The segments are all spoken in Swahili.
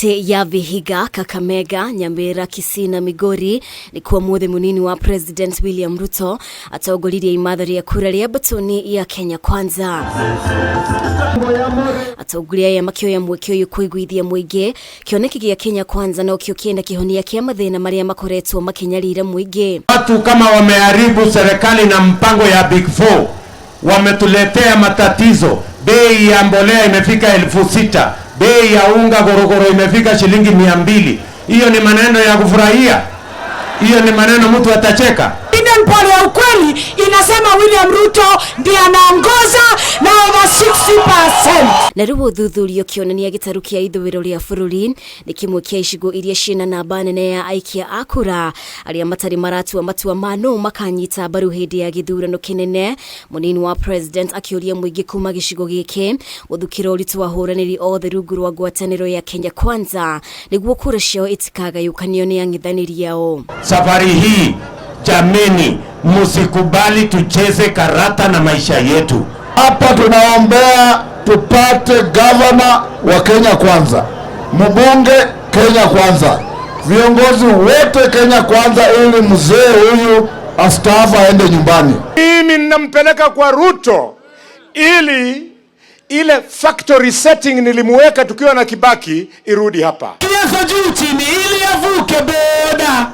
Kaunti ya Vihiga, Kakamega, Nyamira, Kisii na Migori ni kuwa muothe munini wa President William Ruto atongoririe imathari ya kura ria batoni ya Kenya Kwanza. Atongoria ya makioya mwekio yu kuiguithia muingi kioneki gia Kenya Kwanza na ukio kienda kihonia kia mathina maria makoretwo makinyarira muingi. Watu kama wameharibu serikali na mpango ya Big Four, wametuletea matatizo. Bei ya mbolea imefika 6,000. Bei ya unga gorogoro imefika shilingi 200. Hiyo ni maneno ya kufurahia? Hiyo ni maneno mtu atacheka? Pole ya ukweli inasema William Ruto ndiye anaongoza na over 60%. Na ruo thuthurio kionania gitaru kia ithuiro ria bururi ni kimwe kia icigo iria ciina namba nene ya aikia a kura aria matari maratua matua mano makanyita mbaru hindi ya githurano kinene. Munini wa president akioria muingi kuma gicigo giki guthukira uritu wa ahuraniri othe rungu rwa ngwataniro ya Kenya Kwanza niguo kura ciao itinagayukanio ni ang'ithaniri yao. Safari hii jameni, musikubali tucheze karata na maisha yetu. Hapa tunaombea tupate governor wa Kenya Kwanza, mbunge Kenya Kwanza, viongozi wote Kenya Kwanza, ili mzee huyu astaafu aende nyumbani. Mimi ninampeleka kwa Ruto ili ile factory setting nilimuweka tukiwa na Kibaki irudi hapa. Yako juu chini ili avuke boda.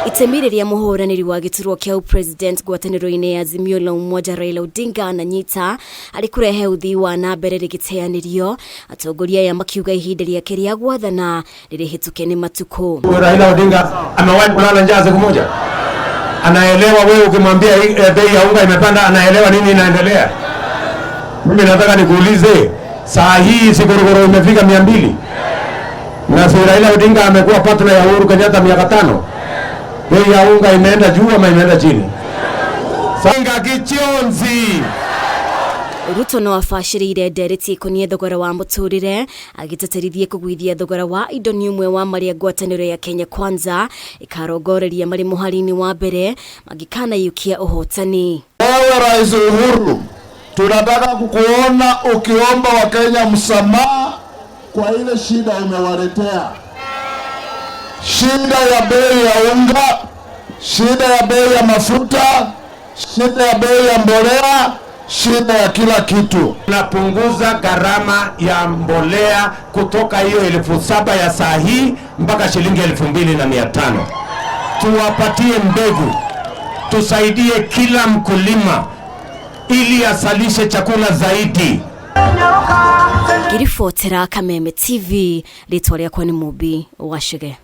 Itemire ya ahuraniri wa iturwa kia president ngwataniro-ini ya Azimio la Umoja Raila Odinga na nyita alikurehe uthii wa na mbere rigiteanirio atongoria ya makiuga ihinda riake ria gwathana ririhituke ni matuko. Raila Odinga amewahi kulala njaa siku moja? Anaelewa wewe ukimwambia bei ya unga imepanda, anaelewa nini inaendelea? Mimi nataka nikuulize, saa hii sigorogoro imefika 200 na Raila Odinga amekuwa partner ya Uhuru Kenyatta miaka 5. Bei ya unga imeenda juu ama imeenda chini? Sanga kichionzi. Ruto no afashirire ndereti ikonie thogora wa muturire agitaterithie kugwithia thogora wa indo ni umwe wa maria ngwataniro ya Kenya Kwanza ikarongoreria mari muharini wa mbere magikanaikiria uhotani. Wewe Rais Uhuru, tunataka kukuona ukiomba Wakenya msamaha kwa ile shida umewaletea. Shida ya bei ya unga, shida ya bei ya mafuta, shida ya bei ya mbolea, shida ya kila kitu. Tunapunguza gharama ya mbolea kutoka hiyo 7,000 ya saa hii mpaka shilingi 2,500. Tuwapatie mbegu, tusaidie kila mkulima ili asalishe chakula zaidi. Girifotera Kameme TV, ritwa riakwa ni Mubi Washige.